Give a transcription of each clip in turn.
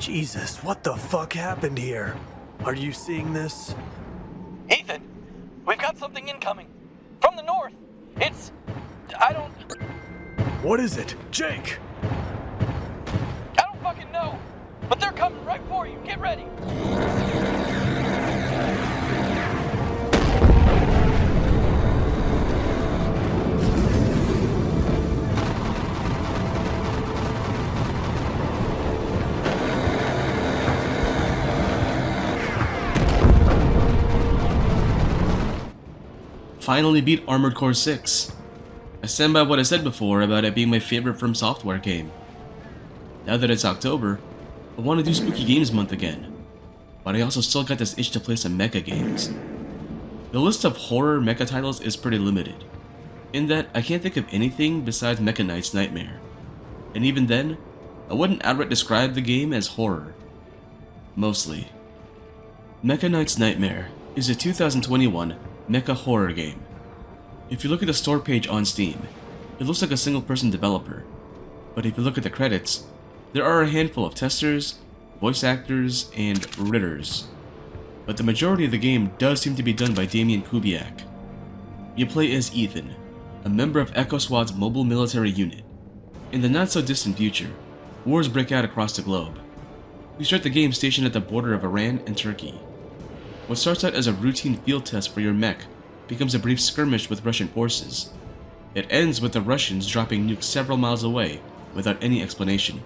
Jesus, what the fuck happened here? Are you seeing this? Ethan, we've got something incoming. From the north. I don't What is it? Jake! fucking know. But they're coming right for you. Get ready. Finally beat Armored Core 6. I stand by what I said before about it being my favorite From Software game. Now that it's October, I want to do Spooky Games Month again, but I also still got this itch to play some mecha games. The list of horror mecha titles is pretty limited, in that I can't think of anything besides Mecha Knights Nightmare, and even then, I wouldn't outright describe the game as horror. Mostly. Mecha Knights Nightmare is a 2021 mecha horror game. If you look at the store page on Steam, it looks like a single person developer, but if you look at the credits, there are a handful of testers, voice actors, and writers. But the majority of the game does seem to be done by Damian Kubiak. You play as Ethan, a member of Echo Squad's mobile military unit. In the not-so-distant future, wars break out across the globe. You start the game stationed at the border of Iran and Turkey. What starts out as a routine field test for your mech becomes a brief skirmish with Russian forces. It ends with the Russians dropping nukes several miles away without any explanation.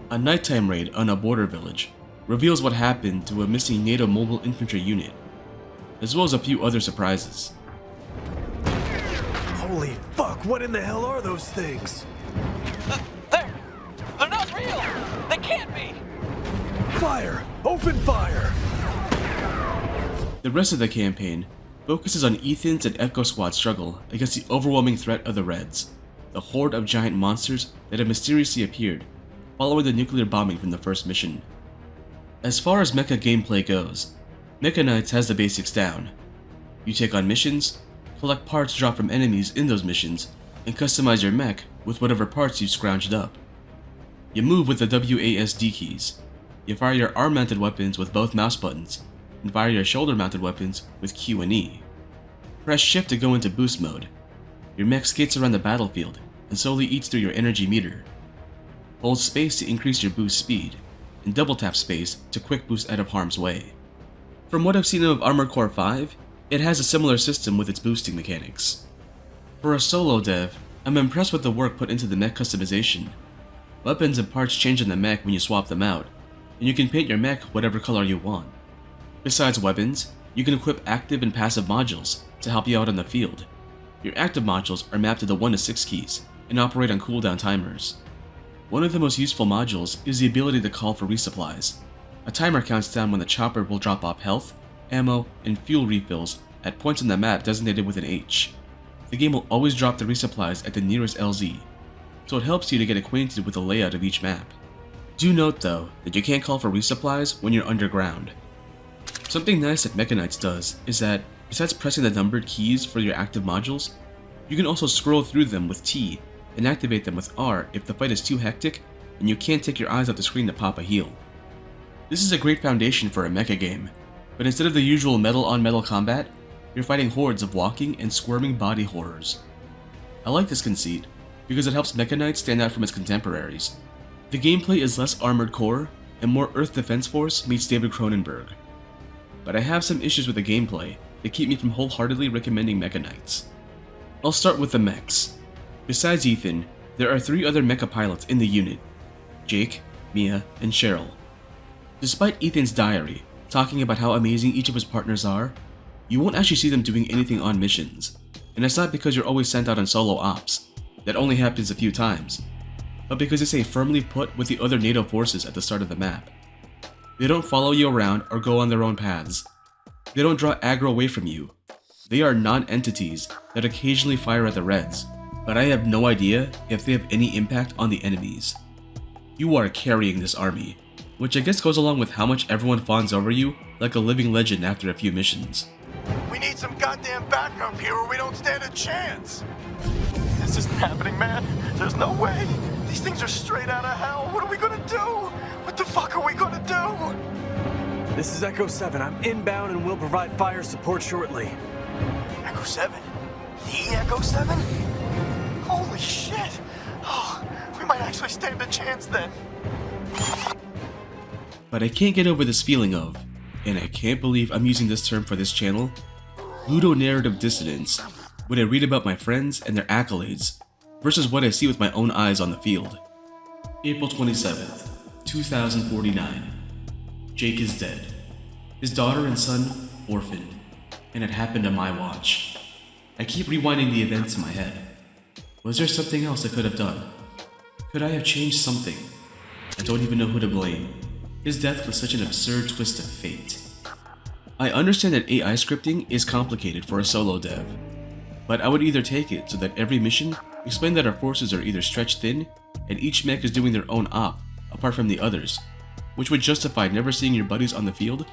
A nighttime raid on a border village reveals what happened to a missing NATO mobile infantry unit, as well as a few other surprises. Holy fuck, what in the hell are those things? They're not real! They can't be! Fire! Open fire! The rest of the campaign focuses on Ethan's and Echo Squad's struggle against the overwhelming threat of the Reds, the horde of giant monsters that have mysteriously appeared following the nuclear bombing from the first mission. As far as mecha gameplay goes, Mecha Knights has the basics down. You take on missions, collect parts dropped from enemies in those missions, and customize your mech with whatever parts you've scrounged up. You move with the WASD keys. You fire your arm-mounted weapons with both mouse buttons, and fire your shoulder-mounted weapons with Q and E. Press shift to go into boost mode. Your mech skates around the battlefield and slowly eats through your energy meter. Hold space to increase your boost speed, and double tap space to quick boost out of harm's way. From what I've seen of Armored Core 5, it has a similar system with its boosting mechanics. For a solo dev, I'm impressed with the work put into the mech customization. Weapons and parts change in the mech when you swap them out, and you can paint your mech whatever color you want. Besides weapons, you can equip active and passive modules to help you out on the field. Your active modules are mapped to the 1 to 6 keys and operate on cooldown timers. One of the most useful modules is the ability to call for resupplies. A timer counts down when the chopper will drop off health, ammo, and fuel refills at points on the map designated with an H. The game will always drop the resupplies at the nearest LZ, so it helps you to get acquainted with the layout of each map. Do note though that you can't call for resupplies when you're underground. Something nice that Mecha Knights does is that, besides pressing the numbered keys for your active modules, you can also scroll through them with T and activate them with R if the fight is too hectic and you can't take your eyes off the screen to pop a heal. This is a great foundation for a mecha game, but instead of the usual metal-on-metal combat, you're fighting hordes of walking and squirming body horrors. I like this conceit because it helps Mecha Knights stand out from its contemporaries. The gameplay is less Armored Core and more Earth Defense Force meets David Cronenberg. But I have some issues with the gameplay that keep me from wholeheartedly recommending Mecha Knights. I'll start with the mechs. Besides Ethan, there are 3 other mecha pilots in the unit: Jake, Mia, and Cheryl. Despite Ethan's diary talking about how amazing each of his partners are, you won't actually see them doing anything on missions, and it's not because you're always sent out on solo ops, that only happens a few times, but because they stay firmly put with the other NATO forces at the start of the map. They don't follow you around or go on their own paths. They don't draw aggro away from you. They are non-entities that occasionally fire at the Reds, but I have no idea if they have any impact on the enemies. You are carrying this army, which I guess goes along with how much everyone fawns over you like a living legend after a few missions. We need some goddamn backup here or we don't stand a chance. This isn't happening, man. There's no way. These things are straight out of hell. What are we gonna do? What the fuck are we gonna do? This is Echo 7. I'm inbound and will provide fire support shortly. Echo 7? The Echo 7? Holy shit! Oh, we might actually stand a chance then. But I can't get over this feeling of, and I can't believe I'm using this term for this channel, ludonarrative dissonance when I read about my friends and their accolades versus what I see with my own eyes on the field. April 27th, 2049. Jake is dead. His daughter and son orphaned, and it happened on my watch. I keep rewinding the events in my head. Was there something else I could have done? Could I have changed something? I don't even know who to blame. His death was such an absurd twist of fate. I understand that AI scripting is complicated for a solo dev, but I would either take it so that every mission explained that our forces are either stretched thin and each mech is doing their own op apart from the others, which would justify never seeing your buddies on the field,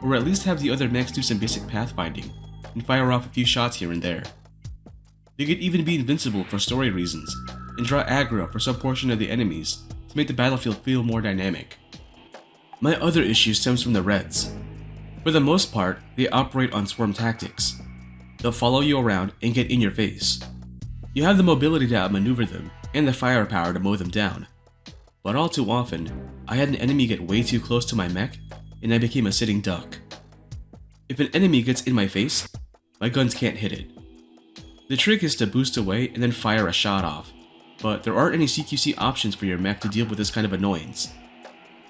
or at least have the other mechs do some basic pathfinding and fire off a few shots here and there. They could even be invincible for story reasons and draw aggro for some portion of the enemies to make the battlefield feel more dynamic. My other issue stems from the Reds. For the most part, they operate on swarm tactics. They'll follow you around and get in your face. You have the mobility to outmaneuver them and the firepower to mow them down. But all too often, I had an enemy get way too close to my mech and I became a sitting duck. If an enemy gets in my face, my guns can't hit it. The trick is to boost away and then fire a shot off, but there aren't any CQC options for your mech to deal with this kind of annoyance.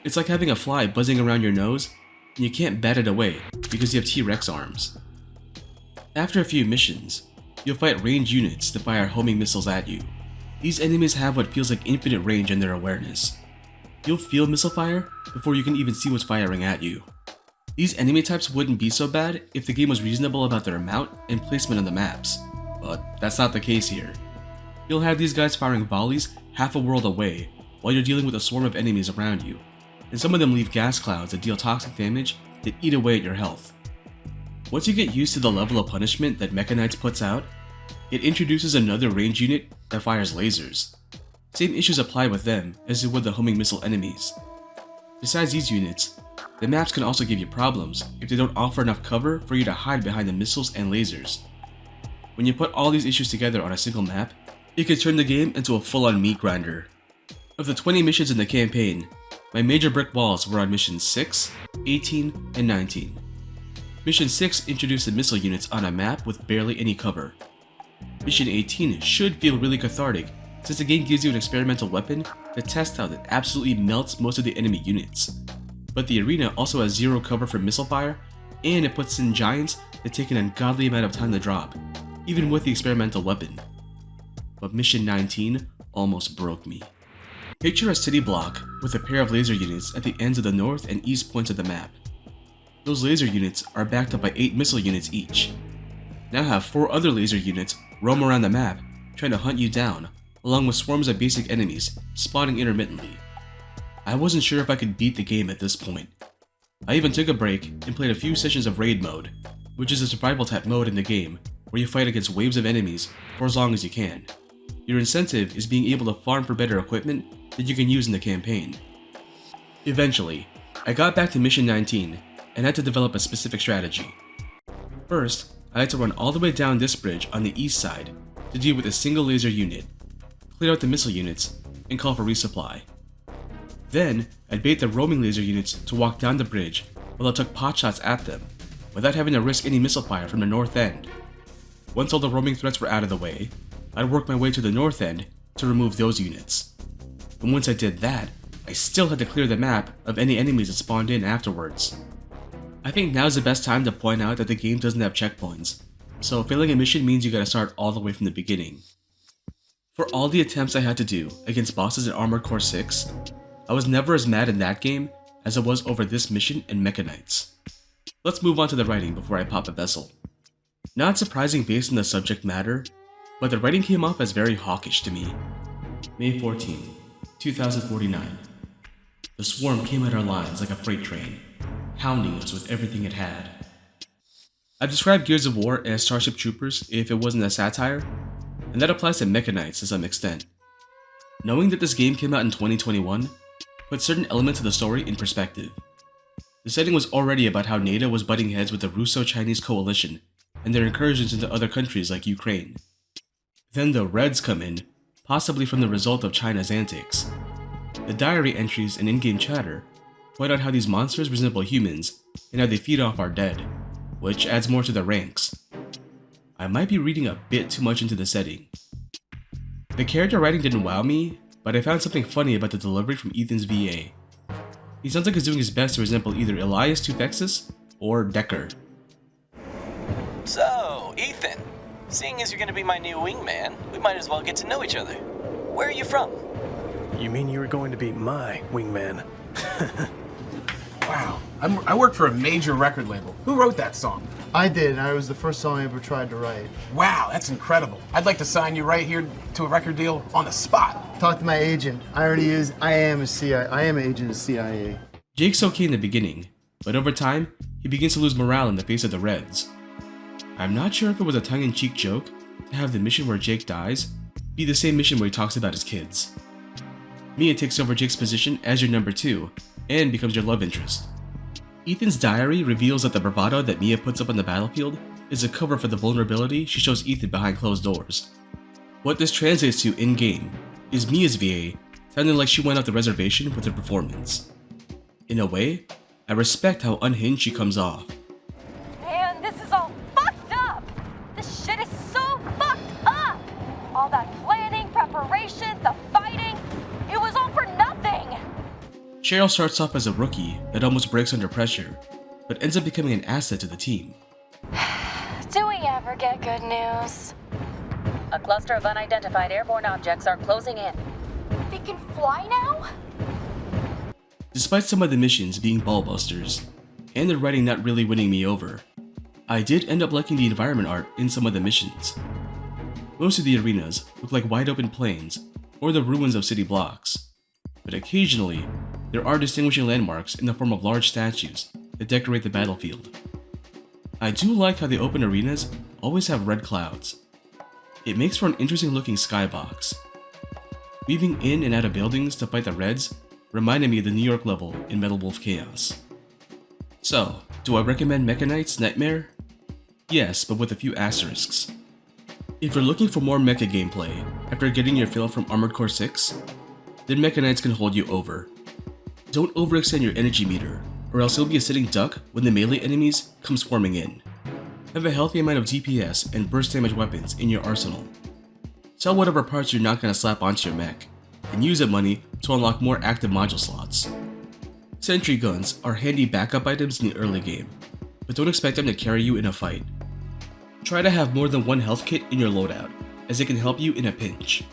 It's like having a fly buzzing around your nose and you can't bat it away because you have T-Rex arms. After a few missions, you'll fight ranged units that fire homing missiles at you. These enemies have what feels like infinite range in their awareness. You'll feel missile fire before you can even see what's firing at you. These enemy types wouldn't be so bad if the game was reasonable about their amount and placement on the maps, but that's not the case here. You'll have these guys firing volleys half a world away while you're dealing with a swarm of enemies around you, and some of them leave gas clouds that deal toxic damage that eat away at your health. Once you get used to the level of punishment that Mecha Knights puts out, it introduces another range unit that fires lasers. Same issues apply with them as it would the homing missile enemies. Besides these units, the maps can also give you problems if they don't offer enough cover for you to hide behind the missiles and lasers. When you put all these issues together on a single map, it can turn the game into a full-on meat grinder. Of the 20 missions in the campaign, my major brick walls were on missions 6, 18, and 19. Mission 6 introduced the missile units on a map with barely any cover. Mission 18 should feel really cathartic since the game gives you an experimental weapon to test out that absolutely melts most of the enemy units. But the arena also has zero cover from missile fire, and it puts in giants that take an ungodly amount of time to drop, even with the experimental weapon. But Mission 19 almost broke me. Picture a city block with a pair of laser units at the ends of the north and east points of the map. Those laser units are backed up by 8 missile units each. Now have 4 other laser units roam around the map trying to hunt you down, along with swarms of basic enemies spawning intermittently. I wasn't sure if I could beat the game at this point. I even took a break and played a few sessions of Raid mode, which is a survival type mode in the game where you fight against waves of enemies for as long as you can. Your incentive is being able to farm for better equipment that you can use in the campaign. Eventually, I got back to Mission 19 and had to develop a specific strategy. First, I had to run all the way down this bridge on the east side to deal with a single laser unit, clear out the missile units, and call for resupply. Then, I'd bait the roaming laser units to walk down the bridge while I took potshots at them, without having to risk any missile fire from the north end. Once all the roaming threats were out of the way, I'd work my way to the north end to remove those units. And once I did that, I still had to clear the map of any enemies that spawned in afterwards. I think now's the best time to point out that the game doesn't have checkpoints, so failing a mission means you gotta start all the way from the beginning. For all the attempts I had to do against bosses in Armored Core 6, I was never as mad in that game as I was over this mission in Mecha Knights. Let's move on to the writing before I pop a vessel. Not surprising based on the subject matter, but the writing came off as very hawkish to me. May 14, 2049. The swarm came at our lines like a freight train, pounding us with everything it had. I've described Gears of War as Starship Troopers if it wasn't a satire, and that applies to Mecha Knights to some extent. Knowing that this game came out in 2021, put certain elements of the story in perspective. The setting was already about how NATO was butting heads with the Russo-Chinese coalition and their incursions into other countries like Ukraine. Then the Reds come in, possibly from the result of China's antics. The diary entries and in-game chatter point out how these monsters resemble humans and how they feed off our dead, which adds more to the ranks. I might be reading a bit too much into the setting. The character writing didn't wow me, but I found something funny about the delivery from Ethan's VA. He sounds like he's doing his best to resemble either Elias Tufexis or Decker. So, Ethan, seeing as you're gonna be my new wingman, we might as well get to know each other. Where are you from? You mean you were going to be my wingman? Wow, I work for a major record label. Who wrote that song? I did, and it was the first song I ever tried to write. Wow, that's incredible. I'd like to sign you right here to a record deal on the spot. Talk to my agent. I am an agent of CIA. Jake's okay in the beginning, but over time, he begins to lose morale in the face of the Reds. I'm not sure if it was a tongue-in-cheek joke to have the mission where Jake dies be the same mission where he talks about his kids. Mia takes over Jake's position as your number 2 and becomes your love interest. Ethan's diary reveals that the bravado that Mia puts up on the battlefield is a cover for the vulnerability she shows Ethan behind closed doors. What this translates to in-game is Mia's VA sounding like she went off the reservation with her performance. In a way, I respect how unhinged she comes off. Man, this is all fucked up! This shit is so fucked up! All that planning, preparation, the fighting, it was all for nothing! Cheryl starts off as a rookie that almost breaks under pressure, but ends up becoming an asset to the team. Do we ever get good news? A cluster of unidentified airborne objects are closing in. They can fly now? Despite some of the missions being ballbusters, and the writing not really winning me over, I did end up liking the environment art in some of the missions. Most of the arenas look like wide open plains or the ruins of city blocks, but occasionally there are distinguishing landmarks in the form of large statues that decorate the battlefield. I do like how the open arenas always have red clouds. It makes for an interesting looking skybox. Weaving in and out of buildings to fight the Reds reminded me of the New York level in Metal Wolf Chaos. So, do I recommend Mecha Knights Nightmare? Yes, but with a few asterisks. If you're looking for more mecha gameplay after getting your fill from Armored Core 6, then Mecha Knights can hold you over. Don't overextend your energy meter, or else you'll be a sitting duck when the melee enemies come swarming in. Have a healthy amount of DPS and burst damage weapons in your arsenal. Sell whatever parts you're not going to slap onto your mech, and use that money to unlock more active module slots. Sentry guns are handy backup items in the early game, but don't expect them to carry you in a fight. Try to have more than one health kit in your loadout, as it can help you in a pinch.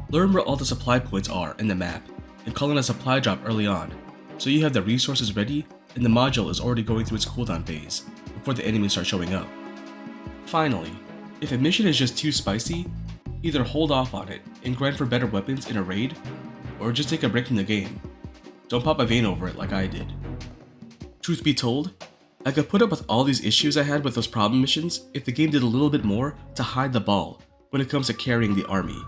Learn where all the supply points are in the map, and call in a supply drop early on, so you have the resources ready and the module is already going through its cooldown phase before the enemies start showing up. Finally, if a mission is just too spicy, either hold off on it and grind for better weapons in a raid, or just take a break from the game. Don't pop a vein over it like I did. Truth be told, I could put up with all these issues I had with those problem missions if the game did a little bit more to hide the ball when it comes to carrying the army.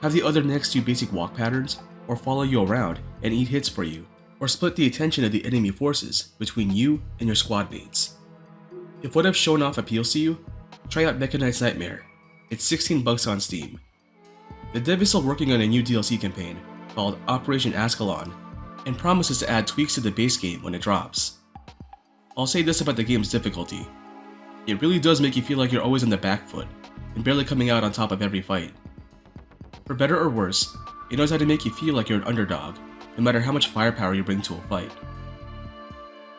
Have the other next do basic walk patterns, or follow you around and eat hits for you, or split the attention of the enemy forces between you and your squad mates. If what I've shown off appeals to you, try out Mecha Knights Nightmare. It's $16 on Steam. The dev is still working on a new DLC campaign called Operation Ascalon, and promises to add tweaks to the base game when it drops. I'll say this about the game's difficulty. It really does make you feel like you're always on the back foot, and barely coming out on top of every fight. For better or worse, it knows how to make you feel like you're an underdog, no matter how much firepower you bring to a fight.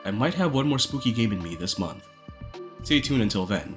I might have one more spooky game in me this month. Stay tuned until then.